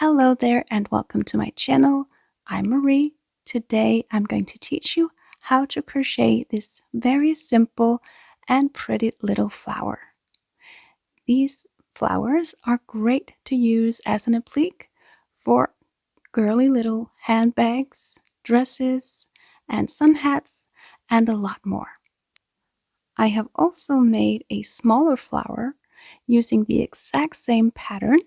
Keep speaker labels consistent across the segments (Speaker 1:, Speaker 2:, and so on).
Speaker 1: Hello there and welcome to my channel. I'm Marie. Today I'm going to teach you how to crochet this very simple and pretty little flower. These flowers are great to use as an applique for girly little handbags, dresses, and sun hats, and a lot more. I have also made a smaller flower using the exact same pattern,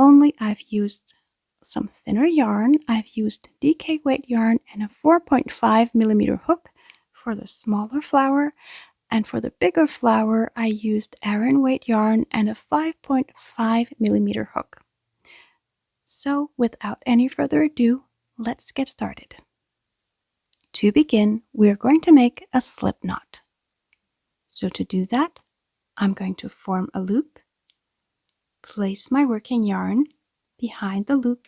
Speaker 1: only I've used some thinner yarn. I've used DK weight yarn and a 4.5mm hook for the smaller flower, and for the bigger flower I used Aran weight yarn and a 5.5mm hook. So without any further ado, let's get started. To begin, we're going to make a slip knot. So to do that, I'm going to form a loop, place my working yarn behind the loop,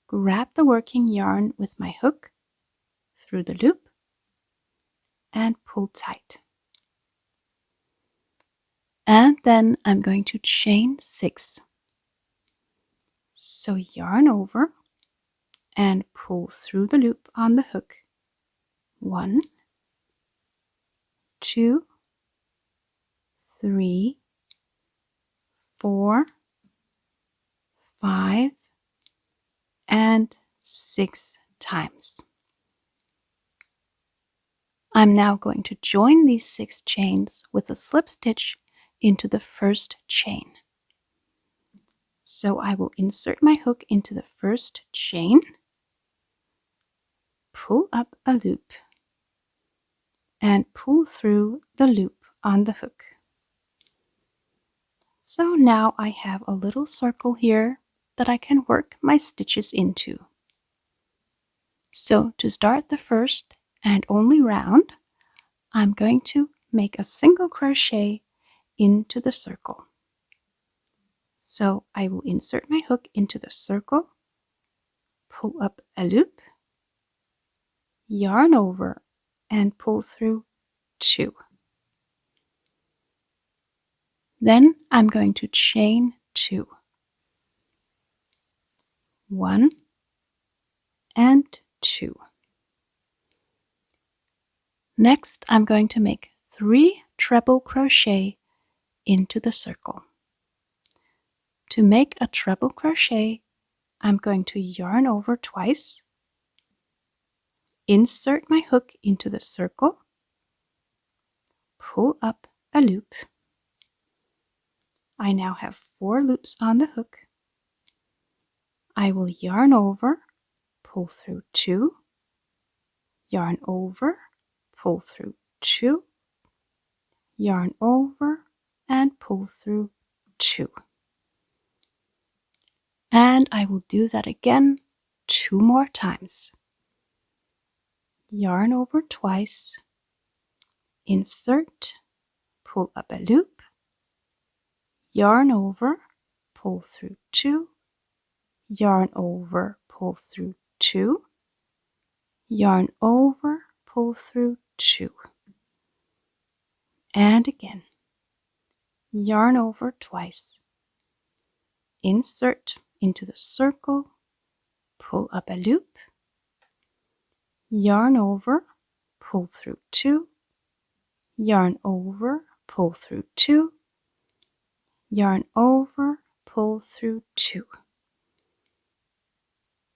Speaker 1: grab the working yarn with my hook through the loop, and pull tight. And then I'm going to chain 6. So yarn over and pull through the loop on the hook. 1, 2, 3, 4, 5, and 6 times. I'm now going to join these 6 chains with a slip stitch into the first chain. So I will insert my hook into the first chain, pull up a loop, and pull through the loop on the hook. So now I have a little circle here that I can work my stitches into. So to start the first and only round, I'm going to make a single crochet into the circle. So I will insert my hook into the circle, pull up a loop, yarn over, and pull through 2. Then I'm going to chain 2. 1 and 2. Next, I'm going to make 3 treble crochet into the circle. To make a treble crochet, I'm going to yarn over twice, insert my hook into the circle, pull up a loop. I now have 4 loops on the hook. I will yarn over, pull through 2, yarn over, pull through 2, yarn over, and pull through 2. And I will do that again 2 more times. Yarn over twice, insert, pull up a loop, yarn over, pull through 2, yarn over, pull through 2, yarn over, pull through 2. And again, yarn over twice, insert into the circle, pull up a loop, yarn over, pull through 2, yarn over, pull through 2, yarn over, pull through 2.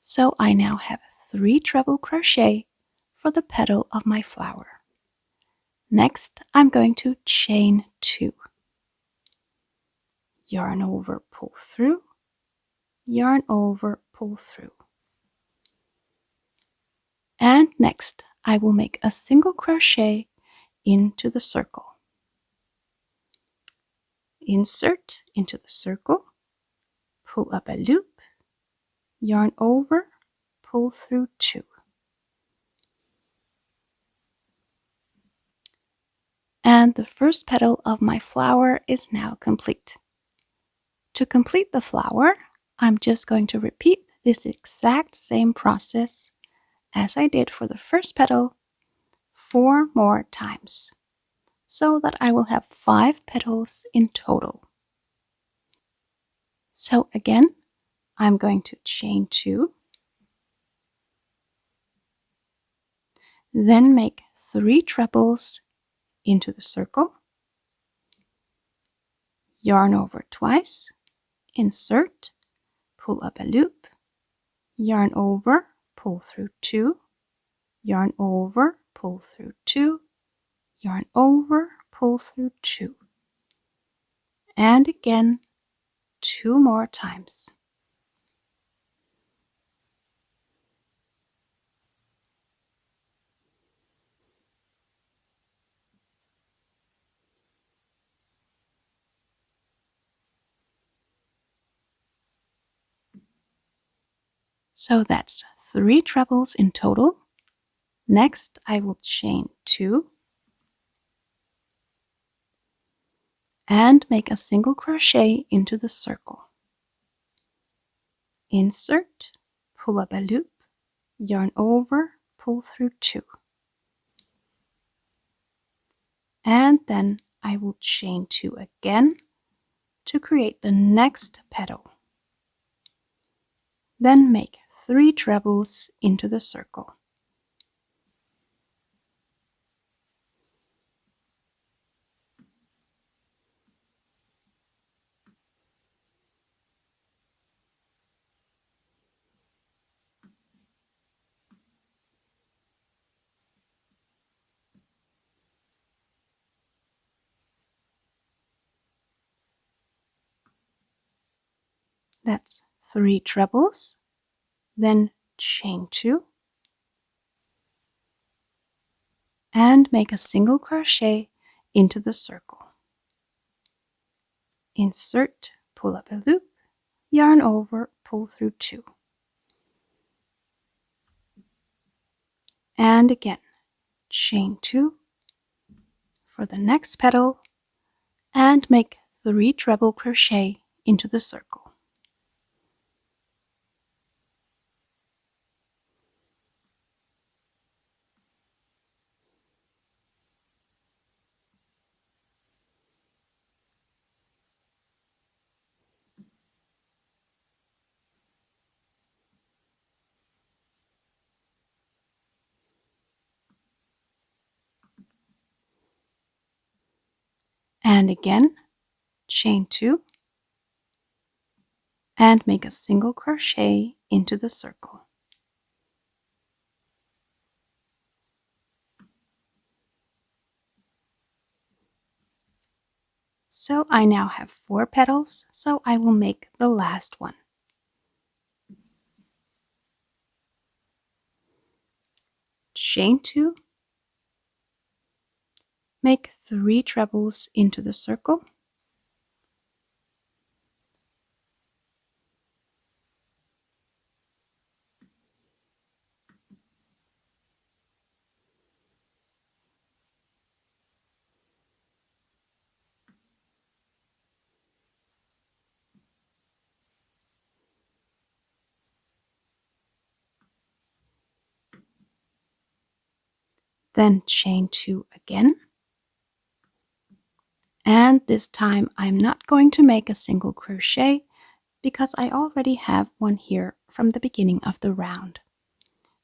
Speaker 1: So I now have 3 treble crochet for the petal of my flower. Next, I'm going to chain 2. Yarn over, pull through, yarn over, pull through. And next, I will make a single crochet into the circle. Insert into the circle, pull up a loop, yarn over, pull through 2. And the first petal of my flower is now complete. To complete the flower, I'm just going to repeat this exact same process as I did for the first petal 4 more times, so that I will have 5 petals in total. So again, I'm going to chain 2, then make 3 trebles into the circle, yarn over twice, insert, pull up a loop, yarn over, pull through 2, yarn over, pull through 2, yarn over, pull through 2, and again 2 more times. So that's 3 trebles in total. Next, I will chain 2 and make a single crochet into the circle. Insert, pull up a loop, yarn over, pull through 2. And then I will chain 2 again to create the next petal. Then make 3 trebles into the circle. That's 3 trebles, then chain 2 and make a single crochet into the circle. Insert, pull up a loop, yarn over, pull through 2. And again, chain 2 for the next petal and make 3 treble crochet into the circle. And again, chain 2 and make a single crochet into the circle. So I now have 4 petals, so I will make the last one. Chain 2, make 3 trebles into the circle, then chain 2 again. And this time I'm not going to make a single crochet because I already have one here from the beginning of the round.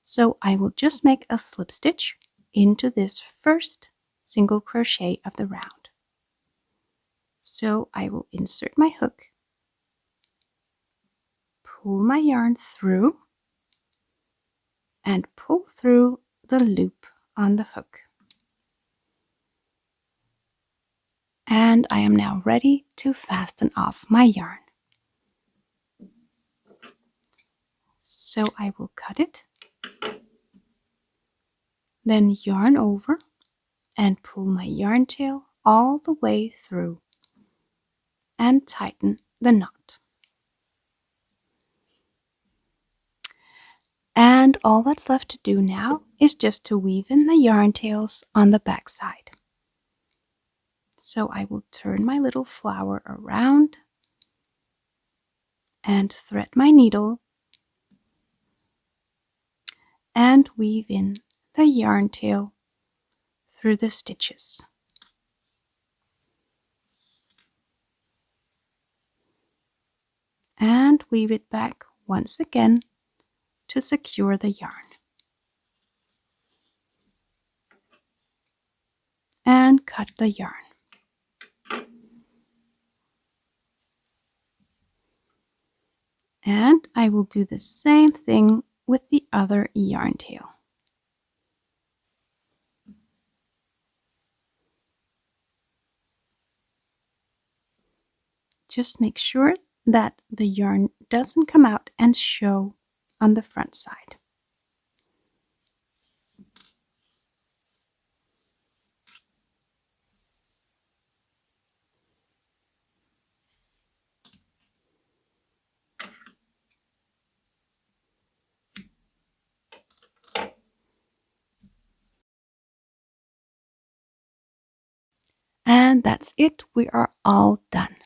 Speaker 1: So I will just make a slip stitch into this first single crochet of the round. So I will insert my hook, pull my yarn through, and pull through the loop on the hook. And I am now ready to fasten off my yarn. So I will cut it, then yarn over and pull my yarn tail all the way through and tighten the knot. And all that's left to do now is just to weave in the yarn tails on the back side. So I will turn my little flower around and thread my needle and weave in the yarn tail through the stitches. And weave it back once again to secure the yarn. And cut the yarn. And I will do the same thing with the other yarn tail. Just make sure that the yarn doesn't come out and show on the front side. And that's it. We are all done.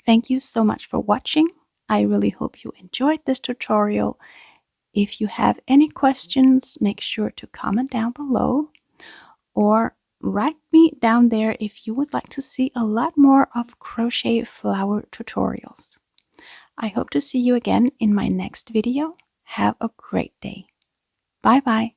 Speaker 1: Thank you so much for watching. I really hope you enjoyed this tutorial. If you have any questions, make sure to comment down below or write me down there if you would like to see a lot more of crochet flower tutorials. I hope to see you again in my next video. Have a great day. Bye bye.